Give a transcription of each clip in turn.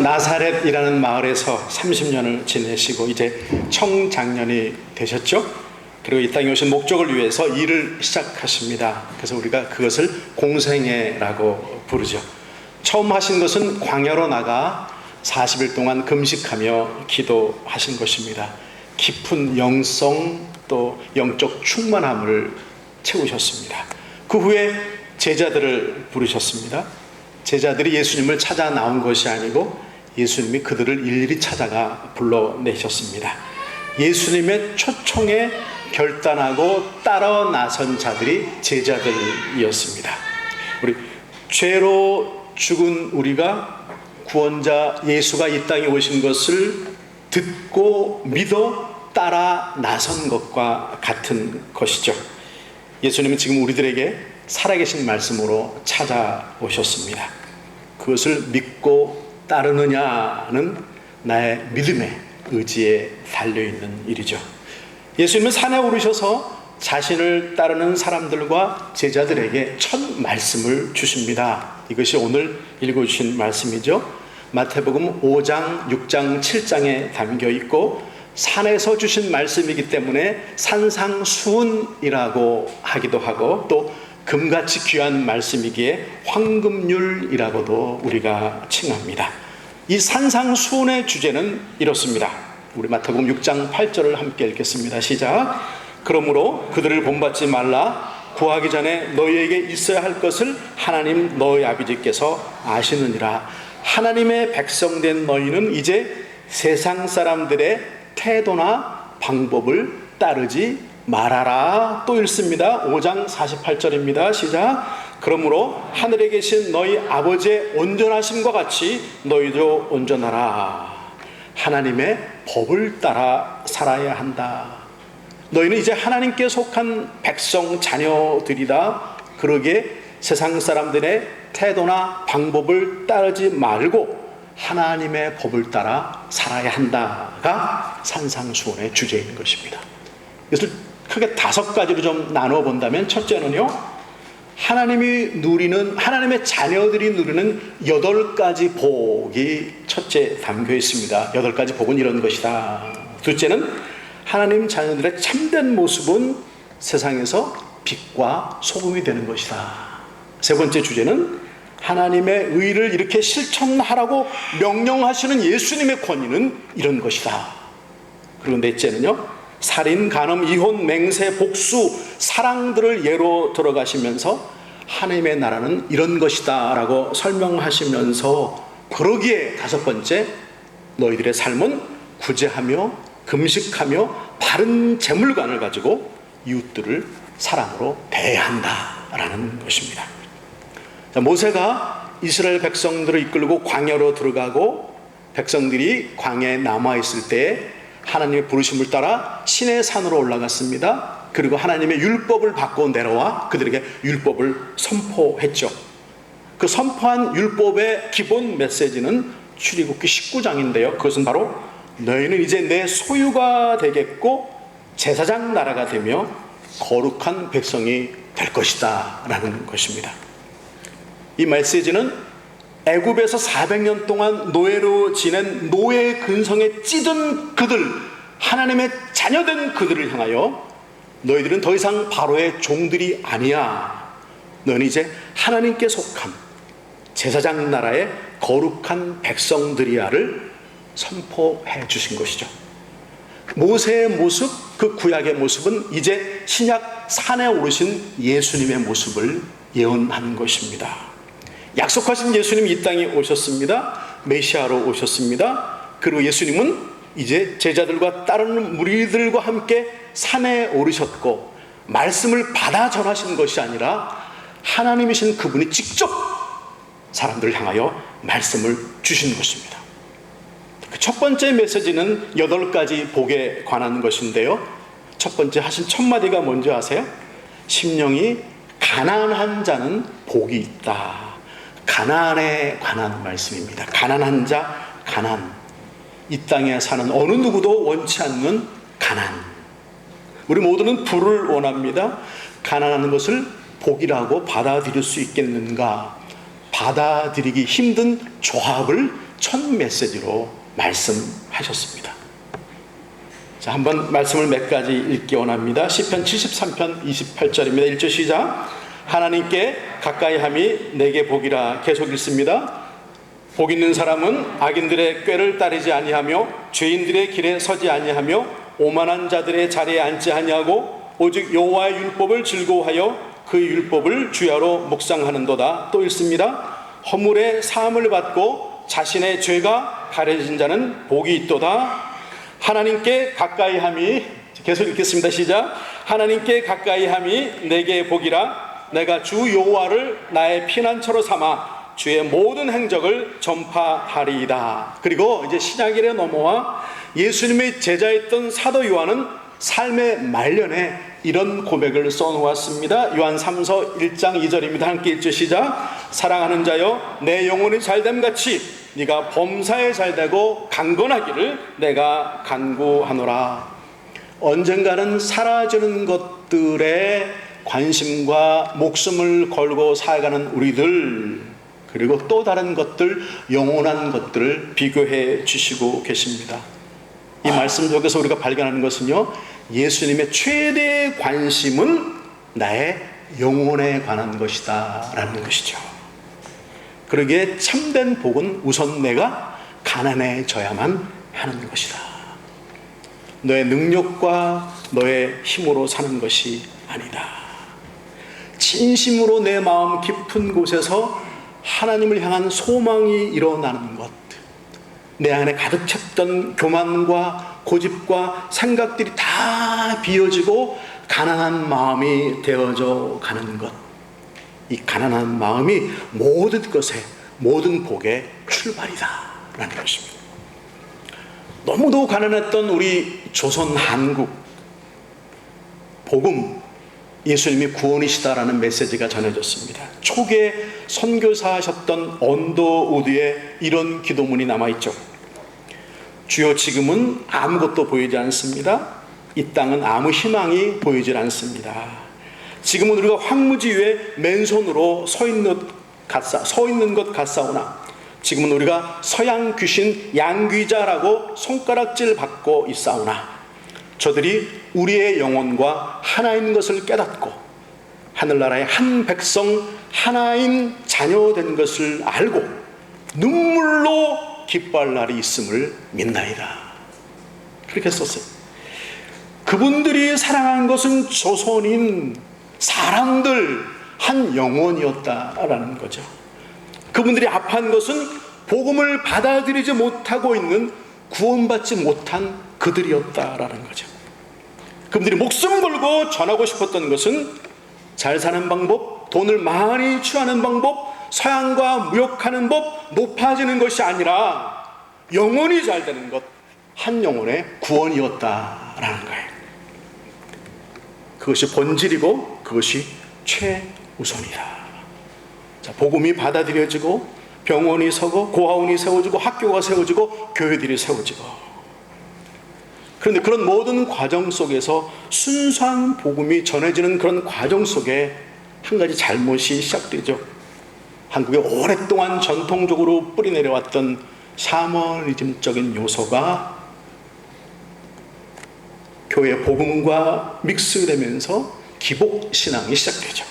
나사렛이라는 마을에서 30년을 지내시고 이제 청장년이 되셨죠. 그리고 이 땅에 오신 목적을 위해서 일을 시작하십니다. 그래서 우리가 그것을 공생애라고 부르죠. 처음 하신 것은 광야로 나가 40일 동안 금식하며 기도하신 것입니다. 깊은 영성 또 영적 충만함을 채우셨습니다. 그 후에 제자들을 부르셨습니다. 제자들이 예수님을 찾아 나온 것이 아니고 예수님이 그들을 일일이 찾아가 불러내셨습니다. 예수님의 초청에 결단하고 따라 나선 자들이 제자들이었습니다. 우리 죄로 죽은 우리가 구원자 예수가 이 땅에 오신 것을 듣고 믿어 따라 나선 것과 같은 것이죠. 예수님은 지금 우리들에게 살아계신 말씀으로 찾아오셨습니다. 그것을 믿고 따르느냐는 나의 믿음의 의지에 달려있는 일이죠. 예수님은 산에 오르셔서 자신을 따르는 사람들과 제자들에게 첫 말씀을 주십니다. 이것이 오늘 읽어주신 말씀이죠. 마태복음 5장, 6장, 7장에 담겨 있고 산에서 주신 말씀이기 때문에 산상수훈이라고 하기도 하고 또 금같이 귀한 말씀이기에 황금률이라고도 우리가 칭합니다. 이 산상수훈의 주제는 이렇습니다. 우리 마태복음 6장 8절을 함께 읽겠습니다. 시작. 그러므로 그들을 본받지 말라. 구하기 전에 너희에게 있어야 할 것을 하나님 너희 아버지께서 아시느니라. 하나님의 백성된 너희는 이제 세상 사람들의 태도나 방법을 따르지 말아라. 또 읽습니다. 5장 48절입니다. 시작. 그러므로 하늘에 계신 너희 아버지의 온전하심과 같이 너희도 온전하라. 하나님의 법을 따라 살아야 한다. 너희는 이제 하나님께 속한 백성 자녀들이다. 그러기에 세상 사람들의 태도나 방법을 따르지 말고 하나님의 법을 따라 살아야 한다가 산상수훈의 주제인 것입니다. 이것을 크게 5가지로 좀 나누어 본다면, 첫째는요, 하나님의 자녀들이 누리는 8가지 복이 첫째 담겨 있습니다. 8가지 복은 이런 것이다. 둘째는 하나님 자녀들의 참된 모습은 세상에서 빛과 소금이 되는 것이다. 세 번째 주제는 하나님의 의를 이렇게 실천하라고 명령하시는 예수님의 권위는 이런 것이다. 그리고 넷째는요, 살인, 간음, 이혼, 맹세, 복수, 사랑들을 예로 들어가시면서 하나님의 나라는 이런 것이다 라고 설명하시면서, 그러기에 5번째, 너희들의 삶은 구제하며 금식하며 바른 재물관을 가지고 이웃들을 사랑으로 대해야 한다라는 것입니다. 자, 모세가 이스라엘 백성들을 이끌고 광야로 들어가고 백성들이 광야에 남아있을 때 하나님의 부르심을 따라 시내 산으로 올라갔습니다. 그리고 하나님의 율법을 받고 내려와 그들에게 율법을 선포했죠. 그 선포한 율법의 기본 메시지는 출애굽기 19장인데요. 그것은 바로 너희는 이제 내 소유가 되겠고 제사장 나라가 되며 거룩한 백성이 될 것이다 라는 것입니다. 이 메시지는 애굽에서 400년 동안 노예로 지낸 노예 근성에 찌든 그들, 하나님의 자녀된 그들을 향하여 너희들은 더 이상 바로의 종들이 아니야. 너희는 이제 하나님께 속한 제사장 나라의 거룩한 백성들이야를 선포해 주신 것이죠. 모세의 모습, 그 구약의 모습은 이제 신약 산에 오르신 예수님의 모습을 예언하는 것입니다. 약속하신 예수님이 이 땅에 오셨습니다. 메시아로 오셨습니다. 그리고 예수님은 이제 제자들과 따르는 무리들과 함께 산에 오르셨고 말씀을 받아 전하신 것이 아니라 하나님이신 그분이 직접 사람들을 향하여 말씀을 주신 것입니다. 그 첫 번째 메시지는 8가지 복에 관한 것인데요. 첫 번째 하신 첫 마디가 뭔지 아세요? 심령이 가난한 자는 복이 있다. 가난에 관한 말씀입니다. 가난한 자, 가난. 이 땅에 사는 어느 누구도 원치 않는 가난. 우리 모두는 부를 원합니다. 가난한 것을 복이라고 받아들일 수 있겠는가? 받아들이기 힘든 조합을 첫 메시지로 말씀하셨습니다. 자, 한번 말씀을 몇 가지 읽기 원합니다. 시편 73편 28절입니다. 1절 시작. 하나님께 가까이함이 내게 복이라. 계속 읽습니다. 복 있는 사람은 악인들의 꾀를 따르지 아니하며 죄인들의 길에 서지 아니하며 오만한 자들의 자리에 앉지 아니하고 오직 여호와의 율법을 즐거워하여 그 율법을 주야로 묵상하는도다. 또 읽습니다. 허물의 사함을 받고 자신의 죄가 가려진 자는 복이 있도다. 하나님께 가까이함이, 계속 읽겠습니다. 시작. 하나님께 가까이함이 내게 복이라. 내가 주 여호와를 나의 피난처로 삼아 주의 모든 행적을 전파하리이다. 그리고 이제 신약일에 넘어와 예수님의 제자였던 사도 요한은 삶의 말년에 이런 고백을 써놓았습니다. 요한 3서 1장 2절입니다. 함께 읽죠. 시작. 사랑하는 자여, 내 영혼이 잘됨 같이 네가 범사에 잘되고 강건하기를 내가 간구하노라. 언젠가는 사라지는 것들에 관심과 목숨을 걸고 살아가는 우리들, 그리고 또 다른 것들, 영원한 것들을 비교해 주시고 계십니다. 이 말씀 속에서 우리가 발견하는 것은요, 예수님의 최대의 관심은 나의 영혼에 관한 것이다 라는 것이죠. 그러기에 참된 복은 우선 내가 가난해져야만 하는 것이다. 너의 능력과 너의 힘으로 사는 것이 아니다. 진심으로 내 마음 깊은 곳에서 하나님을 향한 소망이 일어나는 것, 내 안에 가득 찼던 교만과 고집과 생각들이 다 비워지고 가난한 마음이 되어져 가는 것, 이 가난한 마음이 모든 것의, 모든 복의 출발이다 라는 것입니다. 너무도 가난했던 우리 조선 한국, 복음, 예수님이 구원이시다라는 메시지가 전해졌습니다. 초기에 선교사하셨던 언더 우드에 이런 기도문이 남아있죠. 주여, 지금은 아무것도 보이지 않습니다. 이 땅은 아무 희망이 보이질 않습니다. 지금은 우리가 황무지 위에 맨손으로 서 있는 것 같사오나 지금은 우리가 서양 귀신 양귀자라고 손가락질 받고 있사오나 저들이 우리의 영혼과 하나인 것을 깨닫고 하늘나라의 한 백성, 하나인 자녀 된 것을 알고 눈물로 기뻐할 날이 있음을 믿나이다. 그렇게 썼어요. 그분들이 사랑한 것은 조선인 사람들 한 영혼이었다라는 거죠. 그분들이 아파한 것은 복음을 받아들이지 못하고 있는, 구원받지 못한 그들이었다라는 거죠. 그분들이 목숨 걸고 전하고 싶었던 것은 잘 사는 방법, 돈을 많이 취하는 방법, 서양과 무역하는 법, 높아지는 것이 아니라 영혼이 잘 되는 것, 한 영혼의 구원이었다라는 거예요. 그것이 본질이고 그것이 최우선이다. 자, 복음이 받아들여지고 병원이 서고 고아원이 세워지고 학교가 세워지고 교회들이 세워지고, 그런데 그런 모든 과정 속에서 순수한 복음이 전해지는 그런 과정 속에 한 가지 잘못이 시작되죠. 한국에 오랫동안 전통적으로 뿌리내려왔던 샤머니즘적인 요소가 교회 복음과 믹스되면서 기복신앙이 시작되죠.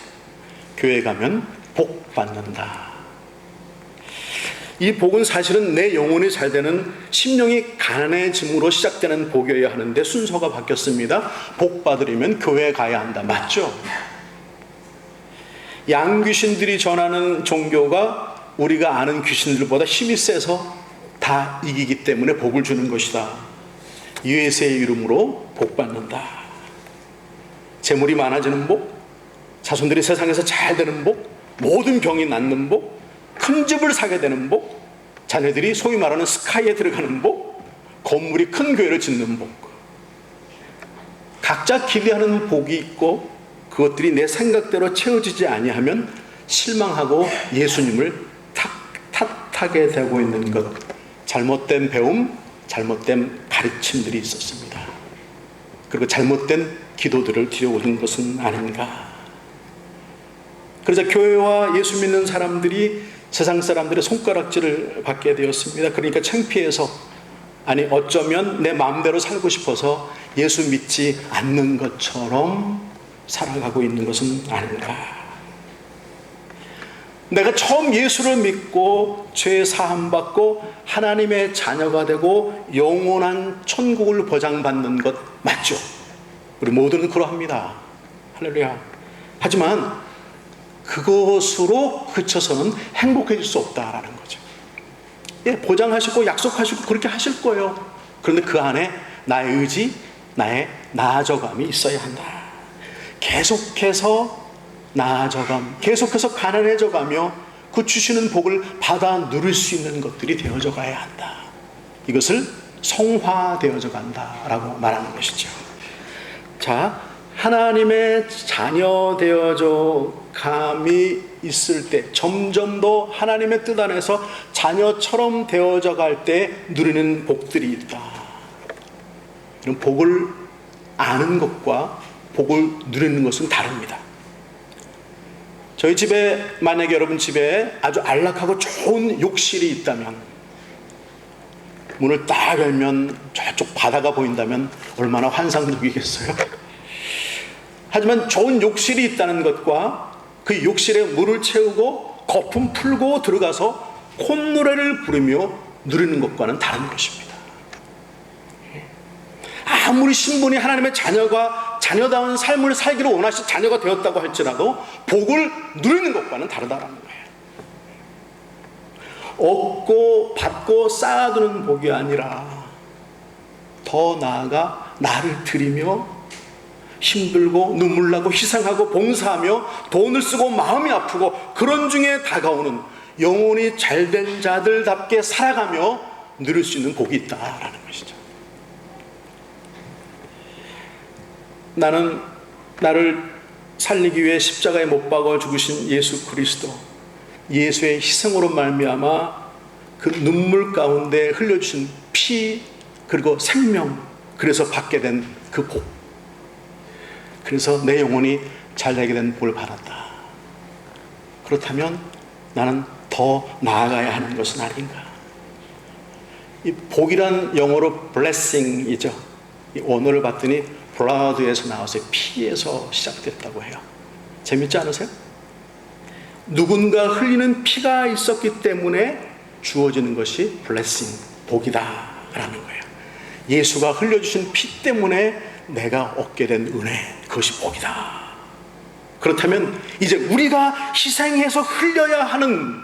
교회 가면 복 받는다. 이 복은 사실은 내 영혼이 잘 되는, 심령이 가난해짐으로 시작되는 복이어야 하는데 순서가 바뀌었습니다. 복 받으려면 교회에 가야 한다. 맞죠? 양귀신들이 전하는 종교가 우리가 아는 귀신들보다 힘이 세서 다 이기기 때문에 복을 주는 것이다. 예수의 이름으로 복 받는다. 재물이 많아지는 복, 자손들이 세상에서 잘 되는 복, 모든 병이 낫는 복, 큰 집을 사게 되는 복, 자녀들이 소위 말하는 스카이에 들어가는 복, 건물이 큰 교회를 짓는 복. 각자 기대하는 복이 있고 그것들이 내 생각대로 채워지지 아니하면 실망하고 예수님을 탓하게 되고 있는 것, 잘못된 배움, 잘못된 가르침들이 있었습니다. 그리고 잘못된 기도들을 드려오는 것은 아닌가. 그래서 교회와 예수 믿는 사람들이 세상 사람들의 손가락질을 받게 되었습니다. 그러니까 창피해서, 아니 어쩌면 내 마음대로 살고 싶어서 예수 믿지 않는 것처럼 살아가고 있는 것은 아닌가. 내가 처음 예수를 믿고 죄 사함 받고 하나님의 자녀가 되고 영원한 천국을 보장받는 것 맞죠? 우리 모두는 그러합니다. 할렐루야. 하지만 그것으로 그쳐서는 행복해질 수 없다라는 거죠. 예, 보장하시고 약속하시고 그렇게 하실 거예요. 그런데 그 안에 나의 의지, 나의 나아져감이 있어야 한다. 계속해서 나아져감, 계속해서 가난해져 가며 그 주시는 복을 받아 누릴 수 있는 것들이 되어져 가야 한다. 이것을 성화되어져 간다라고 말하는 것이죠. 자, 하나님의 자녀 되어져 감이 있을 때, 점점 더 하나님의 뜻 안에서 자녀처럼 되어져 갈 때 누리는 복들이 있다. 이런 복을 아는 것과 복을 누리는 것은 다릅니다. 저희 집에, 만약에 여러분 집에 아주 안락하고 좋은 욕실이 있다면, 문을 딱 열면 저쪽 바다가 보인다면 얼마나 환상적이겠어요? 하지만 좋은 욕실이 있다는 것과 그 욕실에 물을 채우고 거품 풀고 들어가서 콧노래를 부르며 누리는 것과는 다른 것입니다. 아무리 신분이 하나님의 자녀다운 삶을 살기를 원하시 자녀가 되었다고 할지라도 복을 누리는 것과는 다르다는 거예요. 얻고 받고 쌓아두는 복이 아니라 더 나아가 나를 드리며 힘들고 눈물 나고 희생하고 봉사하며 돈을 쓰고 마음이 아프고 그런 중에 다가오는 영혼이 잘된 자들답게 살아가며 누릴 수 있는 복이 있다라는 것이죠. 나는 나를 살리기 위해 십자가에 못 박아 죽으신 예수 그리스도, 예수의 희생으로 말미암아 그 눈물 가운데 흘려주신 피 그리고 생명, 그래서 받게 된 그 복, 그래서 내 영혼이 잘되게 된 복을 받았다. 그렇다면 나는 더 나아가야 하는 것은 아닌가. 이 복이란 영어로 blessing이죠. 이 원어를 봤더니 blood에서 나와서 피에서 시작됐다고 해요. 재밌지 않으세요? 누군가 흘리는 피가 있었기 때문에 주어지는 것이 blessing, 복이다라는 거예요. 예수가 흘려주신 피 때문에 내가 얻게 된 은혜, 그것이 복이다. 그렇다면 이제 우리가 희생해서 흘려야 하는,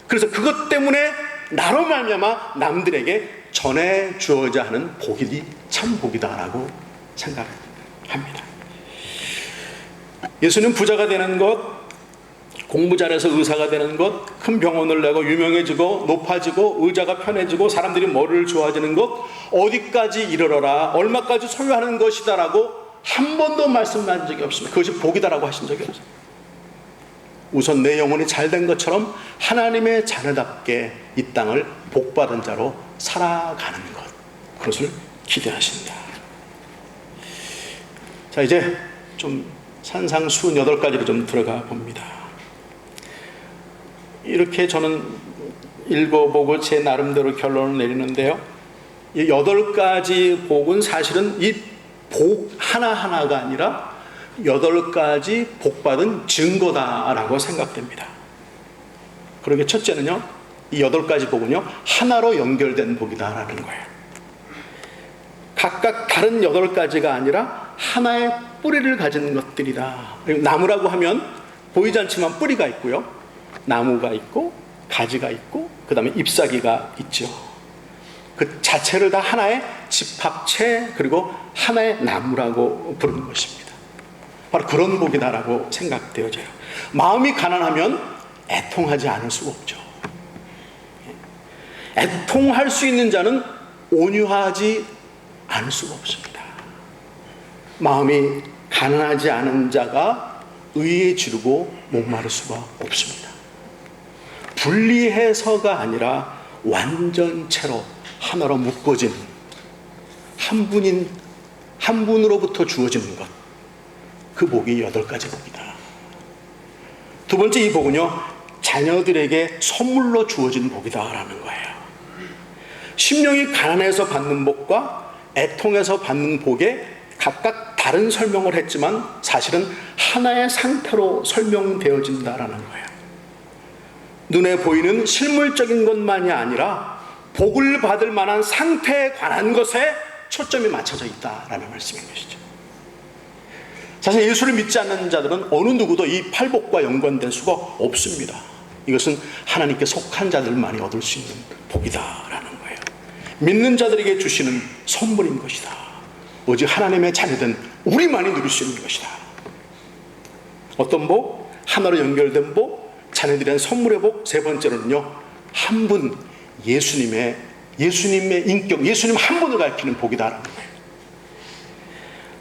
그래서 그것 때문에 나로 말미암아 남들에게 전해 주어야 하는 복이 참 복이다라고 생각합니다. 예수는 부자가 되는 것, 공부 잘해서 의사가 되는 것, 큰 병원을 내고 유명해지고 높아지고 의자가 편해지고 사람들이 머리를 좋아지는 것, 어디까지 이르러라, 얼마까지 소유하는 것이다라고 한 번도 말씀한 적이 없습니다. 그것이 복이다라고 하신 적이 없어요. 우선 내 영혼이 잘된 것처럼 하나님의 자녀답게 이 땅을 복받은 자로 살아가는 것, 그것을 기대하신다. 자, 이제 좀 산상수훈 8가지로 좀 들어가 봅니다. 이렇게 저는 읽어보고 제 나름대로 결론을 내리는데요, 이 8가지 복은 사실은 이 복 하나하나가 아니라 8가지 복받은 증거다라고 생각됩니다. 그러게 첫째는요, 이 8가지 복은요 하나로 연결된 복이다라는 거예요. 각각 다른 8가지가 아니라 하나의 뿌리를 가진 것들이다. 나무라고 하면 보이지 않지만 뿌리가 있고요, 나무가 있고 가지가 있고 그 다음에 잎사귀가 있죠. 그 자체를 다 하나의 집합체, 그리고 하나의 나무라고 부르는 것입니다. 바로 그런 복이다라고 생각되어져요. 마음이 가난하면 애통하지 않을 수가 없죠. 애통할 수 있는 자는 온유하지 않을 수가 없습니다. 마음이 가난하지 않은 자가 의에 지르고 목마를 수가 없습니다. 분리해서가 아니라 완전체로 하나로 묶어진 한 분으로부터 주어지는 것, 그 복이 8가지 복이다. 두 번째, 이 복은요 자녀들에게 선물로 주어진 복이다라는 거예요. 심령이 가난해서 받는 복과 애통해서 받는 복에 각각 다른 설명을 했지만 사실은 하나의 상태로 설명되어진다라는 거예요. 눈에 보이는 실물적인 것만이 아니라 복을 받을 만한 상태에 관한 것에 초점이 맞춰져 있다라는 말씀인 것이죠. 사실 예수를 믿지 않는 자들은 어느 누구도 이 팔복과 연관될 수가 없습니다. 이것은 하나님께 속한 자들만이 얻을 수 있는 복이다라는 거예요. 믿는 자들에게 주시는 선물인 것이다. 오직 하나님의 자녀된 우리만이 누릴 수 있는 것이다. 어떤 복? 하나로 연결된 복, 자녀들에 대한 선물의 복. 세 번째로는요, 한 분, 예수님의 인격, 예수님 한 분을 가리키는 복이다라는 거예요.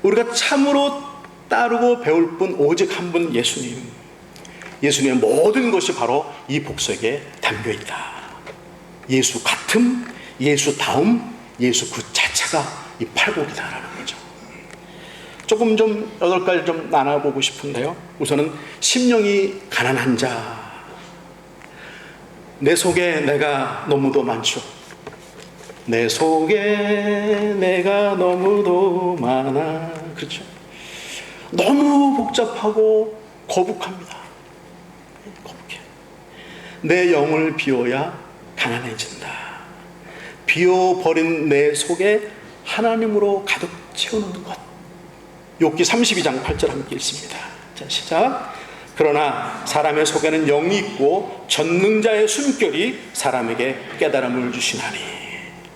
우리가 참으로 따르고 배울 분 오직 한 분, 예수님. 예수님의 모든 것이 바로 이 복속에 담겨 있다. 예수 같음, 예수 다움, 예수 그 자체가 이 팔복이다라는 거죠. 조금 좀 8가지 좀 나눠보고 싶은데요. 우선은 심령이 가난한 자. 내 속에 내가 너무도 많죠. 내 속에 내가 너무도 많아. 그렇죠? 너무 복잡하고 거북합니다. 거북해. 내 영을 비워야 가난해진다. 비워버린 내 속에 하나님으로 가득 채우는 것. 욥기 32장 8절 함께 읽습니다. 자, 시작. 그러나 사람의 속에는 영이 있고 전능자의 숨결이 사람에게 깨달음을 주시나니.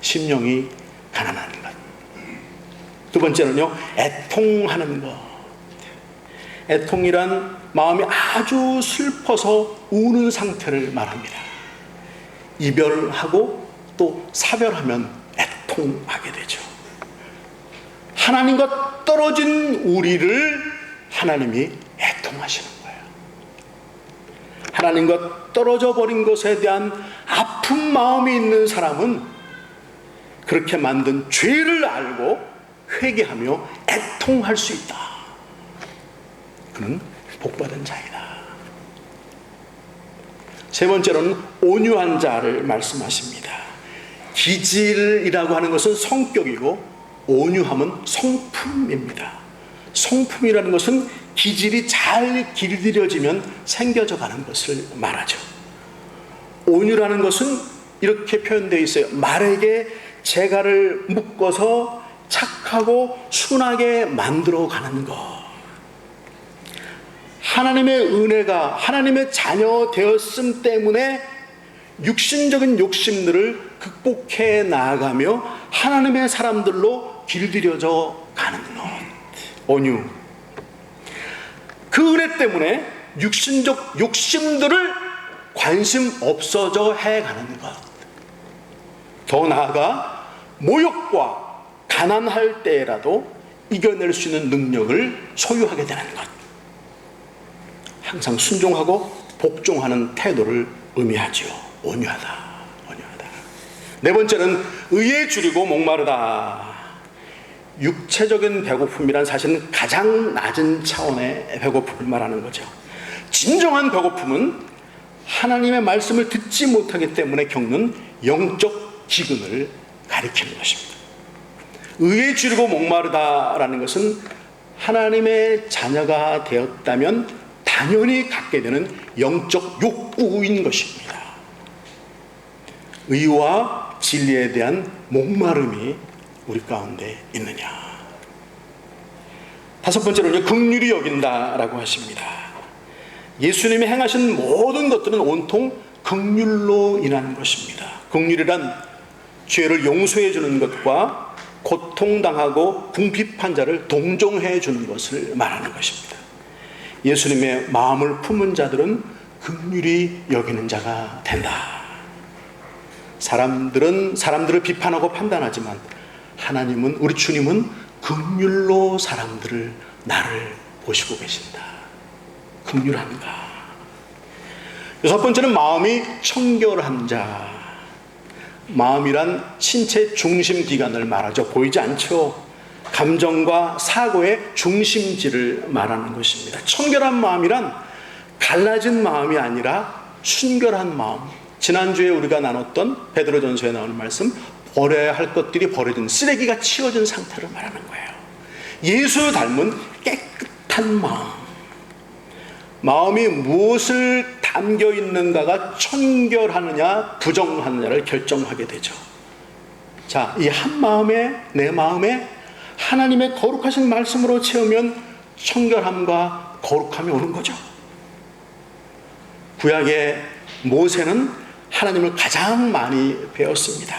심령이 가난한 것. 두 번째는요, 애통하는 것. 애통이란 마음이 아주 슬퍼서 우는 상태를 말합니다. 이별하고 또 사별하면 애통하게 되죠. 하나님과 떨어진 우리를 하나님이 애통하시는 거예요. 하나님과 떨어져 버린 것에 대한 아픈 마음이 있는 사람은 그렇게 만든 죄를 알고 회개하며 애통할 수 있다. 그는 복받은 자이다. 세 번째로는 온유한 자를 말씀하십니다. 기질이라고 하는 것은 성격이고 온유함은 성품입니다. 성품이라는 것은 기질이 잘 길들여지면 생겨져 가는 것을 말하죠. 온유라는 것은 이렇게 표현되어 있어요. 말에게 재갈을 묶어서 착하고 순하게 만들어 가는 것. 하나님의 은혜가 하나님의 자녀 되었음 때문에 육신적인 욕심들을 극복해 나아가며 하나님의 사람들로 길들여져 가는 것. 온유. 그 은혜 때문에 육신적 욕심들을 관심 없어져 해가는 것. 더 나아가 모욕과 가난할 때라도 이겨낼 수 있는 능력을 소유하게 되는 것. 항상 순종하고 복종하는 태도를 의미하지요. 온유하다. 온유하다. 네 번째는 의에 줄이고 목마르다. 육체적인 배고픔이란 사실은 가장 낮은 차원의 배고픔을 말하는 거죠. 진정한 배고픔은 하나님의 말씀을 듣지 못하기 때문에 겪는 영적 기근을 가리키는 것입니다. 의에 줄이고 목마르다라는 것은 하나님의 자녀가 되었다면 당연히 갖게 되는 영적 욕구인 것입니다. 의와 진리에 대한 목마름이 우리 가운데 있느냐. 다섯 번째로는 긍휼히 여긴다라고 하십니다. 예수님이 행하신 모든 것들은 온통 긍휼로 인한 것입니다. 긍휼이란 죄를 용서해 주는 것과 고통당하고 궁핍한 자를 동정해 주는 것을 말하는 것입니다. 예수님의 마음을 품은 자들은 긍휼히 여기는 자가 된다. 사람들을 비판하고 판단하지만 하나님은, 우리 주님은 긍휼로 사람들을, 나를 보시고 계신다. 긍휼한가. 여섯 번째는 마음이 청결한 자. 마음이란 신체 중심 기관을 말하죠. 보이지 않죠. 감정과 사고의 중심지를 말하는 것입니다. 청결한 마음이란 갈라진 마음이 아니라 순결한 마음. 지난주에 우리가 나눴던 베드로전서에 나오는 말씀, 버려야 할 것들이 버려진, 쓰레기가 치워진 상태를 말하는 거예요. 예수 닮은 깨끗한 마음. 마음이 무엇을 담겨 있는가가 청결하느냐 부정하느냐를 결정하게 되죠. 자, 이 한 마음에, 내 마음에 하나님의 거룩하신 말씀으로 채우면 청결함과 거룩함이 오는 거죠. 구약의 모세는 하나님을 가장 많이 배웠습니다.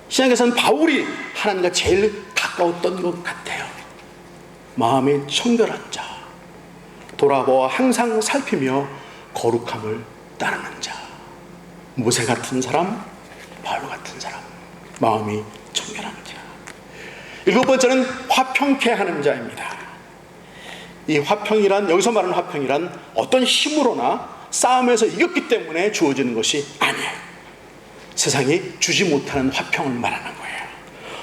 신약에서는 바울이 하나님과 제일 가까웠던 것 같아요. 마음이 청결한 자, 돌아보아 항상 살피며 거룩함을 따르는 자. 모세 같은 사람, 바울 같은 사람, 마음이 청결한 자. 일곱 번째는 화평케 하는 자입니다. 이 화평이란, 여기서 말하는 화평이란 어떤 힘으로나 싸움에서 이겼기 때문에 주어지는 것이 아니에요. 세상이 주지 못하는 화평을 말하는 거예요.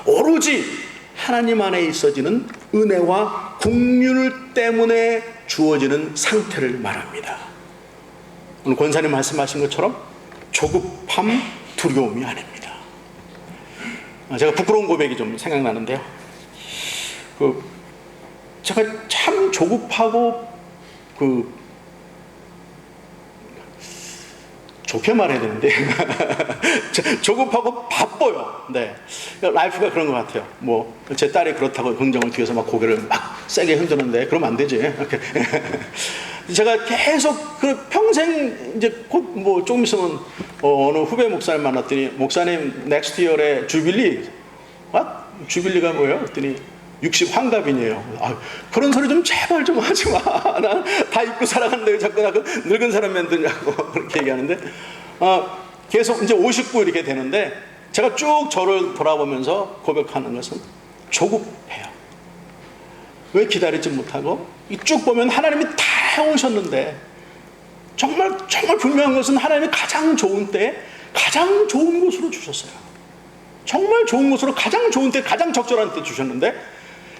오로지 하나님 안에 있어지는 은혜와 긍휼 때문에 주어지는 상태를 말합니다. 오늘 권사님 말씀하신 것처럼 조급함, 두려움이 아닙니다. 제가 부끄러운 고백이 좀 생각나는데요. 제가 참 조급하고 좋게 말해야 되는데 조급하고 바빠요. 네, 라이프가 그런 것 같아요. 뭐 제 딸이 그렇다고 긍정을 뒤에서 막 고개를 막 세게 흔드는데 그러면 안 되지. 제가 계속 평생 이제 곧 뭐 조금 있으면 어느 후배 목사님 만났더니, 목사님 넥스트 이어에 주빌리, 주빌리가 뭐예요? 그랬더니 60 환갑이네요. 그런 소리 좀 제발 좀 하지 마. 난 다 잊고 살아갔는데 왜 자꾸 나 늙은 사람 만드냐고 그렇게 얘기하는데, 계속 이제 59 이렇게 되는데 제가 쭉 저를 돌아보면서 고백하는 것은 조급해요. 왜 기다리지 못하고, 쭉 보면 하나님이 다 해오셨는데, 정말 분명한 것은 하나님이 가장 좋은 때에 가장 좋은 곳으로 주셨어요. 정말 좋은 곳으로, 가장 좋은 때, 가장 적절한 때 주셨는데,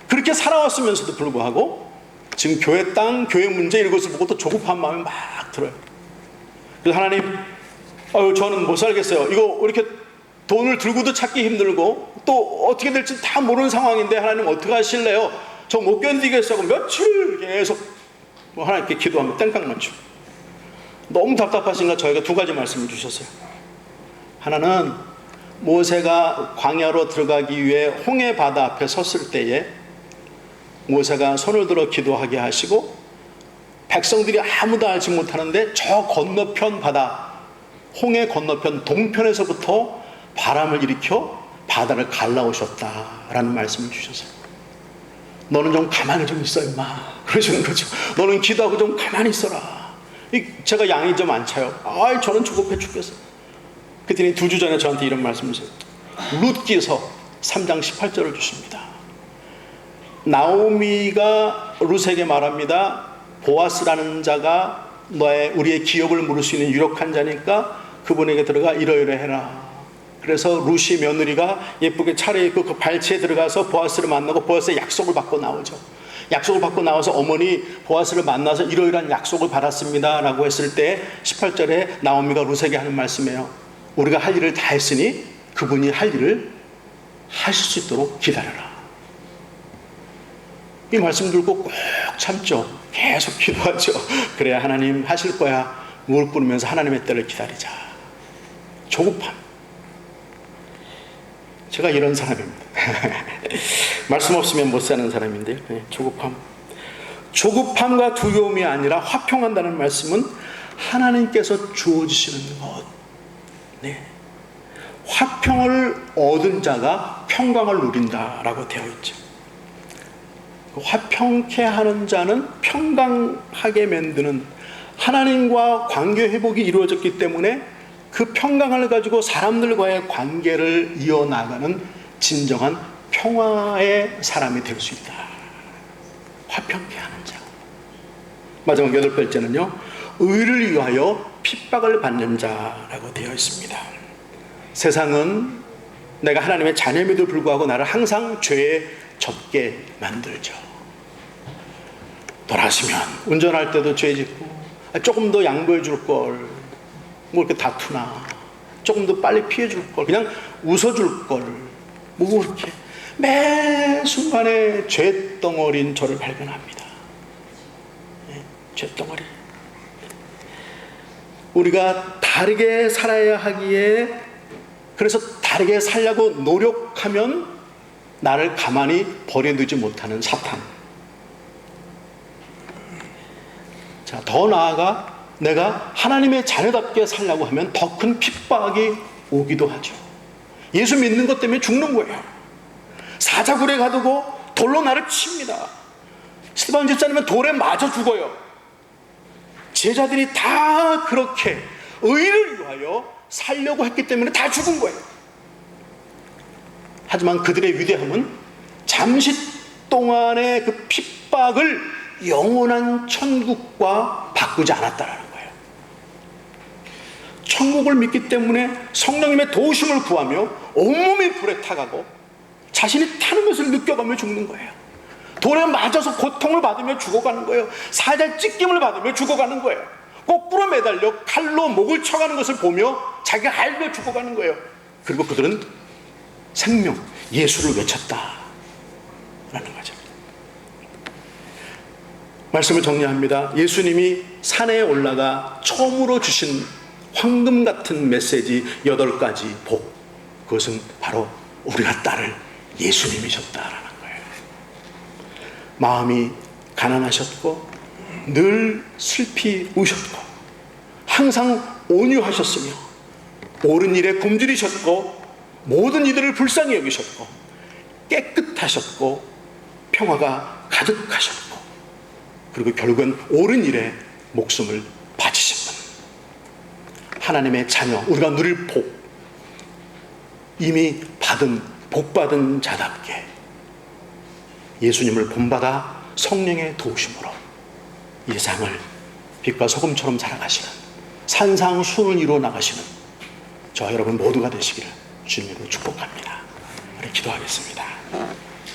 그렇게 살아왔으면서도 불구하고 지금 교회 땅, 교회 문제 이것을 보고 또 조급한 마음이 막 들어요. 그래서 하나님, 저는 못 살겠어요. 이거 이렇게 돈을 들고도 찾기 힘들고 또 어떻게 될지 다 모르는 상황인데 하나님 어떻게 하실래요? 저 못 견디겠어요. 며칠 계속 하나님께 기도하면 땡깡 맞죠. 너무 답답하신가 저희가 두 가지 말씀을 주셨어요. 하나는 모세가 광야로 들어가기 위해 홍해 바다 앞에 섰을 때에 모세가 손을 들어 기도하게 하시고, 백성들이 아무도 알지 못하는데 저 건너편 바다, 홍해 건너편 동편에서부터 바람을 일으켜 바다를 갈라오셨다라는 말씀을 주셨어요. 너는 좀 가만히 좀 있어 임마, 그러시는 거죠. 너는 기도하고 좀 가만히 있어라. 제가 양이 좀 안 차요. 저는 조급해 죽겠어. 그랬더니 2주 전에 저한테 이런 말씀을 주세요. 룻기서 3장 18절을 주십니다. 나오미가 룻에게 말합니다. 보아스라는 자가 우리의 기업을 물을 수 있는 유력한 자니까 그분에게 들어가 이러이러해라. 그래서 룻이 며느리가 예쁘게 차려입고 그 발치에 들어가서 보아스를 만나고 보아스의 약속을 받고 나오죠. 약속을 받고 나와서 어머니 보아스를 만나서 이러이러한 약속을 받았습니다 라고 했을 때 18절에 나오미가 룻에게 하는 말씀이에요. 우리가 할 일을 다 했으니 그분이 할 일을 하실 수 있도록 기다려라. 이 말씀 듣고 꼭 참죠. 계속 기도하죠. 그래야 하나님 하실 거야. 무릎 꿇으면서 하나님의 때를 기다리자. 조급함. 제가 이런 사람입니다. 말씀 없으면 못 사는 사람인데요. 조급함. 조급함과 두려움이 아니라 화평한다는 말씀은 하나님께서 주어주시는 것. 네. 화평을 얻은 자가 평강을 누린다라고 되어 있죠. 화평케 하는 자는 평강하게 만드는, 하나님과 관계 회복이 이루어졌기 때문에 그 평강을 가지고 사람들과의 관계를 이어나가는 진정한 평화의 사람이 될 수 있다. 화평케 하는 자. 마지막 8번째는요, 의를 위하여 핍박을 받는 자라고 되어 있습니다. 세상은 내가 하나님의 자녀임에도 불구하고 나를 항상 죄에 젖게 만들죠. 돌아서면 운전할 때도 죄 짓고, 조금 더 양보해 줄 걸, 뭐 이렇게 다투나, 조금 더 빨리 피해 줄 걸, 그냥 웃어 줄 걸, 뭐 이렇게 매 순간에 죄덩어리인 저를 발견합니다. 죄덩어리. 우리가 다르게 살아야 하기에, 그래서 다르게 살려고 노력하면 나를 가만히 버려두지 못하는 사탄. 자, 더 나아가 내가 하나님의 자녀답게 살려고 하면 더 큰 핍박이 오기도 하죠. 예수 믿는 것 때문에 죽는 거예요. 사자굴에 가두고 돌로 나를 칩니다. 스데반 집사님은 돌에 맞아 죽어요. 제자들이 다 그렇게 의를 위하여 살려고 했기 때문에 다 죽은 거예요. 하지만 그들의 위대함은 잠시 동안의 그 핍박을 영원한 천국과 바꾸지 않았다라는 거예요. 천국을 믿기 때문에 성령님의 도우심을 구하며 온몸이 불에 타가고 자신이 타는 것을 느껴가며 죽는 거예요. 돌에 맞아서 고통을 받으며 죽어가는 거예요. 사자 찢김을 받으며 죽어가는 거예요. 거꾸로 매달려 칼로 목을 쳐가는 것을 보며 자기가 알며 죽어가는 거예요. 그리고 그들은 생명, 예수를 외쳤다라는 거죠. 말씀을 정리합니다. 예수님이 산에 올라가 처음으로 주신 황금 같은 메시지 8가지 복, 그것은 바로 우리가 따를 예수님이셨다라는 거예요. 마음이 가난하셨고 늘 슬피 우셨고 항상 온유하셨으며 옳은 일에 굶주리셨고 모든 이들을 불쌍히 여기셨고 깨끗하셨고 평화가 가득하셨고 그리고 결국은 옳은 일에 목숨을 바치신 분, 하나님의 자녀, 우리가 누릴 복, 이미 복받은 자답게 예수님을 본받아 성령의 도우심으로 이 세상을 빛과 소금처럼 살아가시는, 산상수훈을 이루어 나가시는 저와 여러분 모두가 되시기를 주님으로 축복합니다. 우리 기도하겠습니다.